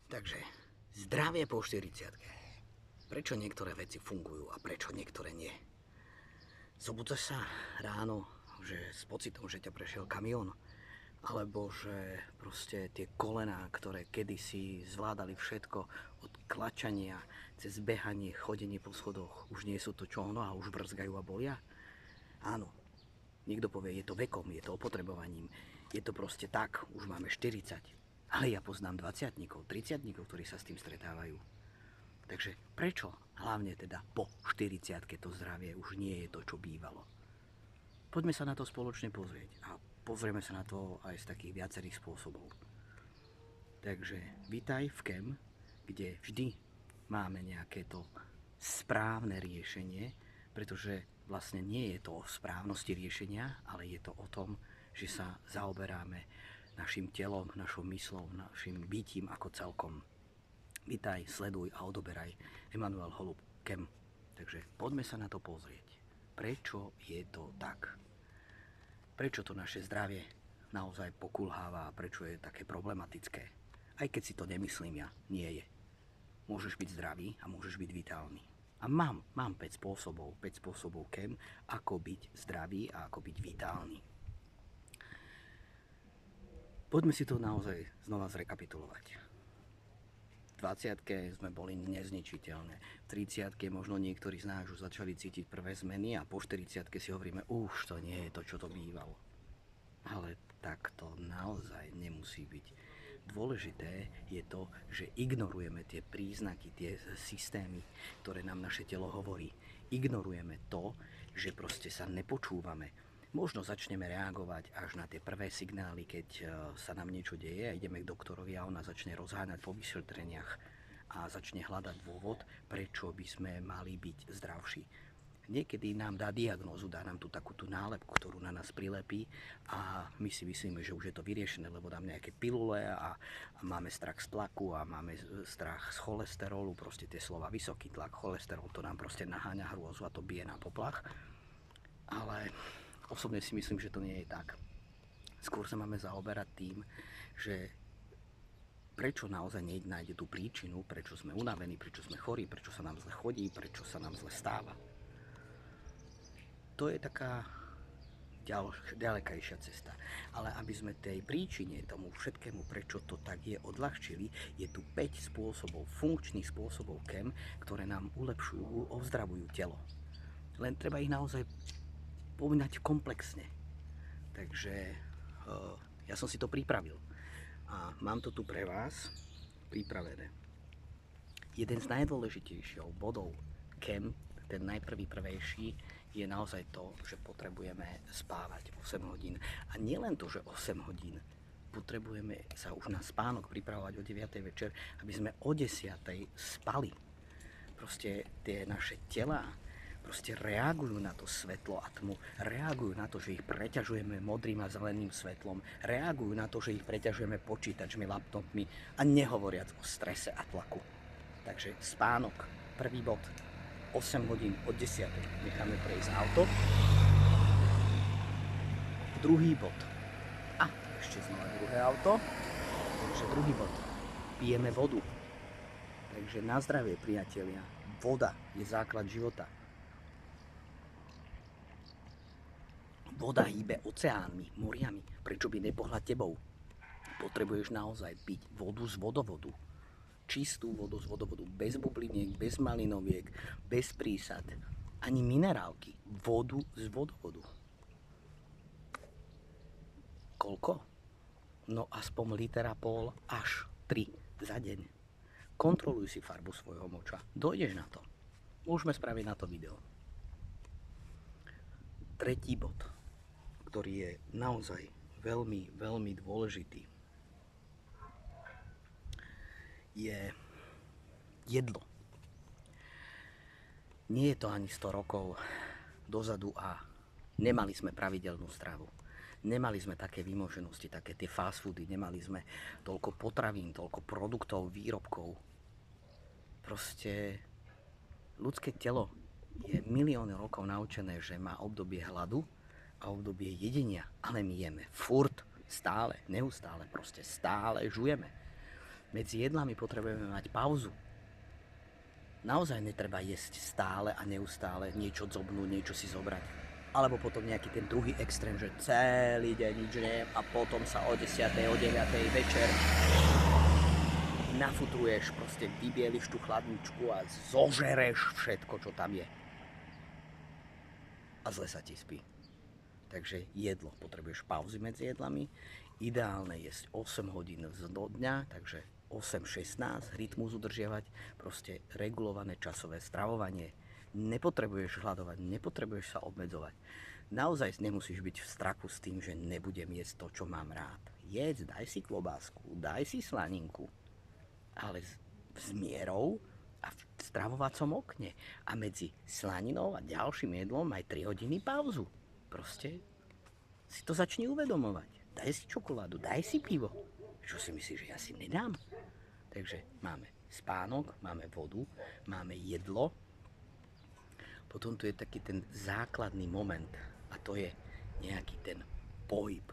Takže zdravie po 40-ke. Prečo niektoré veci fungujú a prečo niektoré nie? Zobudza sa ráno, že s pocitom, že ťa prešiel kamión, alebo že proste tie kolená, ktoré kedysi zvládali všetko od klačania cez behanie, chodenie po schodoch, už nie sú to čohno a už brzgajú a bolia? Áno, niekto povie, je to vekom, je to opotrebovaním, je to proste tak, už máme 40. Ale ja poznám 20-tníkov, 30-tníkov, ktorí sa s tým stretávajú. Takže prečo hlavne teda po 40-ke to zdravie už nie je to, čo bývalo? Poďme sa na to spoločne pozrieť a pozrieme sa na to aj z takých viacerých spôsobov. Takže vítaj v KEM, kde vždy máme nejaké to správne riešenie, pretože vlastne nie je to o správnosti riešenia, ale je to o tom, že sa zaoberáme našim telom, našou myslou, našim bytím ako celkom. Vítaj, sleduj a odoberaj Emanuel Holub, KEM. Takže poďme sa na to pozrieť. Prečo je to tak? Prečo to naše zdravie naozaj pokulháva a prečo je také problematické? Aj keď si to nemyslím ja, nie je. Môžeš byť zdravý a môžeš byť vitálny. A mám 5 spôsobov KEM, ako byť zdravý a ako byť vitálny. Poďme si to naozaj znova zrekapitulovať. V 20-ke sme boli nezničiteľné. V 30-ke možno niektorí z nás už začali cítiť prvé zmeny a po 40-ke si hovoríme, už to nie je to, čo to bývalo. Ale tak to naozaj nemusí byť. Dôležité je to, že ignorujeme tie príznaky, tie systémy, ktoré nám naše telo hovorí. Ignorujeme to, že proste sa nepočúvame. Možno začneme reagovať až na tie prvé signály, keď sa nám niečo deje a ideme k doktorovi a ona začne rozháňať po vyšetreniach a začne hľadať dôvod, prečo by sme mali byť zdravší. Niekedy nám dá diagnózu, dá nám tu takú tú nálepku, ktorú na nás prilepí a my si myslíme, že už je to vyriešené, lebo dám nejaké pilule a máme strach z tlaku a máme strach z cholesterolu, proste tie slova vysoký tlak, cholesterol, to nám proste naháňa hrôzu a to bije na poplach. Ale osobne si myslím, že to nie je tak. Skôr sa máme zaoberať tým, že prečo naozaj nájde tú príčinu, prečo sme unavení, prečo sme chorí, prečo sa nám zle chodí, prečo sa nám zle stáva. To je taká ďalekajšia cesta. Ale aby sme tej príčine, tomu všetkému, prečo to tak je, odľahčili, je tu 5 spôsobov, funkčných spôsobov KEM, ktoré nám ulepšujú, ozdravujú telo. Len treba ich naozaj povinať komplexne. Takže ja som si to pripravil a mám to tu pre vás pripravené. Jeden z najdôležitejších bodov KEM, ten prvejší, je naozaj to, že potrebujeme spávať 8 hodín. A nielen to, že 8 hodín, potrebujeme sa už na spánok pripravovať o 9 večer, aby sme o 10 spali. Proste tie naše telá proste reagujú na to svetlo a tmu, reagujú na to, že ich preťažujeme modrým a zeleným svetlom, reagujú na to, že ich preťažujeme počítačmi, laptopmi a nehovoriac o strese a tlaku. Takže spánok, prvý bod, 8 hodín od 10. necháme prejsť auto. Druhý bod. A ešte znova druhé auto. Takže druhý bod. Pijeme vodu. Takže na zdravie, priatelia. Voda je základ života. Voda hýbe oceánmi, moriami. Prečo by nepohľad tebou? Potrebuješ naozaj piť vodu z vodovodu. Čistú vodu z vodovodu. Bez bubliniek, bez malinoviek, bez prísad. Ani minerálky. Vodu z vodovodu. Koľko? No aspoň litera pol až 3 za deň. Kontroluj si farbu svojho moča. Dojdeš na to. Môžeme spraviť na to video. Tretí bod, ktorý je naozaj veľmi, veľmi dôležitý, je jedlo. Nie je to ani 100 rokov dozadu a nemali sme pravidelnú stravu. Nemali sme také výmoženosti, také tie fast foody, nemali sme toľko potravín, toľko produktov, výrobkov. Proste ľudské telo je milióny rokov naučené, že má obdobie hladu a obdobie jedenia, ale my jeme furt, stále, neustále, proste stále žujeme. Medzi jedlami potrebujeme mať pauzu. Naozaj netreba jesť stále a neustále, niečo dzobnúť, niečo si zobrať. Alebo potom nejaký ten druhý extrém, že celý deň nič nejem a potom sa o 10. o 9. večer nafutruješ, proste vybieliš tú chladničku a zožereš všetko, čo tam je. A zle sa ti spí. Takže jedlo, potrebuješ pauzy medzi jedlami. Ideálne jesť 8 hodín do dňa, takže 8-16, rytmus udržiavať, proste regulované časové stravovanie. Nepotrebuješ hľadovať, nepotrebuješ sa obmedzovať. Naozaj nemusíš byť v strachu s tým, že nebudem jesť to, čo mám rád. Jedz, daj si klobásku, daj si slaninku, ale s mierou a v stravovacom okne. A medzi slaninou a ďalším jedlom aj 3 hodiny pauzu. Proste si to začni uvedomovať. Daj si čokoládu, daj si pivo. Čo si myslíš, že ja si nedám? Takže máme spánok, máme vodu, máme jedlo. Potom tu je taký ten základný moment a to je nejaký ten pohyb.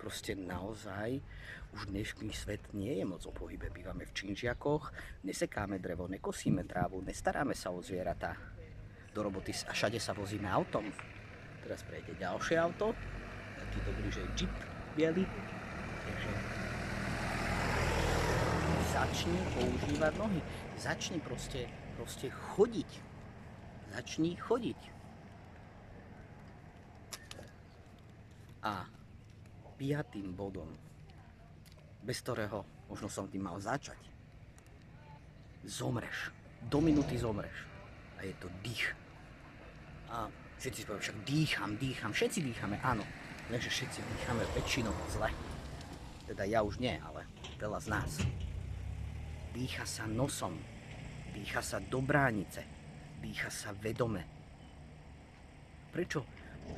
Proste naozaj už dnešný svet nie je moc o pohybe. Bývame v činžiakoch, nesekáme drevo, nekosíme trávu, nestaráme sa o zvieratá. Do roboty a všade sa vozíme autom. Teraz prejde ďalšie auto, taký dobrý, že je Jeep biely. Takže začni používať nohy. Začni proste chodiť. Začni chodiť. A 5. bodom, bez ktorého možno som tým mal začať, zomreš. Do minúty zomreš. A je to dých. A všetci si povedajú, však dýcham, všetci dýchame, áno. Lenže všetci dýchame väčšinou zle. Teda ja už nie, ale veľa z nás. Dýcha sa nosom, dýcha sa do bránice, dýcha sa vedome. Prečo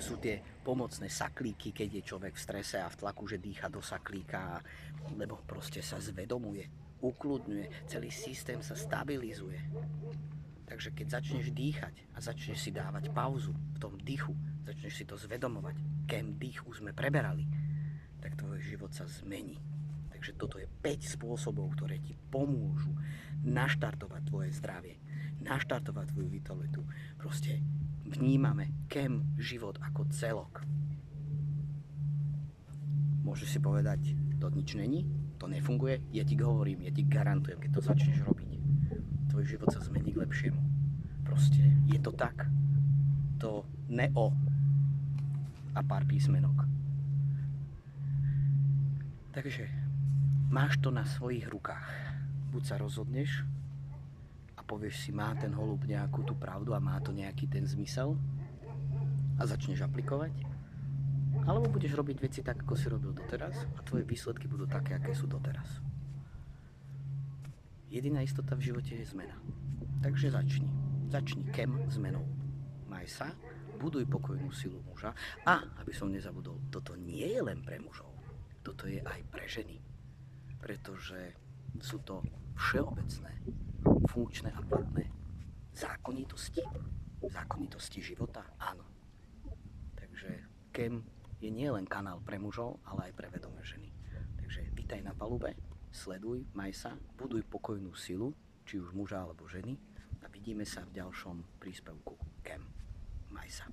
sú tie pomocné saklíky, keď je človek v strese a v tlaku, že dýcha do saklíka, lebo proste sa zvedomuje, ukludňuje, celý systém sa stabilizuje. Takže keď začneš dýchať a začneš si dávať pauzu v tom dýchu, začneš si to zvedomovať, kém dých už sme preberali, tak tvoj život sa zmení. Takže toto je 5 spôsobov, ktoré ti pomôžu naštartovať tvoje zdravie, naštartovať tvoju vitalitu. Proste vnímame kém život ako celok. Môžeš si povedať, to nič není, to nefunguje, ja ti hovorím, ja ti garantujem, keď to začneš robiť, tvoj život sa zmení k lepšiemu. Proste je to tak. To neo a pár písmenok. Takže máš to na svojich rukách. Buď sa rozhodneš a povieš si, má ten holub nejakú tú pravdu a má to nejaký ten zmysel a začneš aplikovať, alebo budeš robiť veci tak, ako si robil doteraz a tvoje výsledky budú také, aké sú doteraz. Jediná istota v živote je zmena. Takže začni. Začni kém zmenou. Maj sa, buduj pokojnú silu muža a, aby som nezabudol, toto nie je len pre mužov. Toto je aj pre ženy. Pretože sú to všeobecné, funkčné a platné zákonitosti. Zákonitosti života, áno. Takže KEM je nielen kanál pre mužov, ale aj pre vedomé ženy. Takže vítaj na palube, sleduj, maj sa, buduj pokojnú silu, či už muža alebo ženy a vidíme sa v ďalšom príspevku KEM. Maj sa.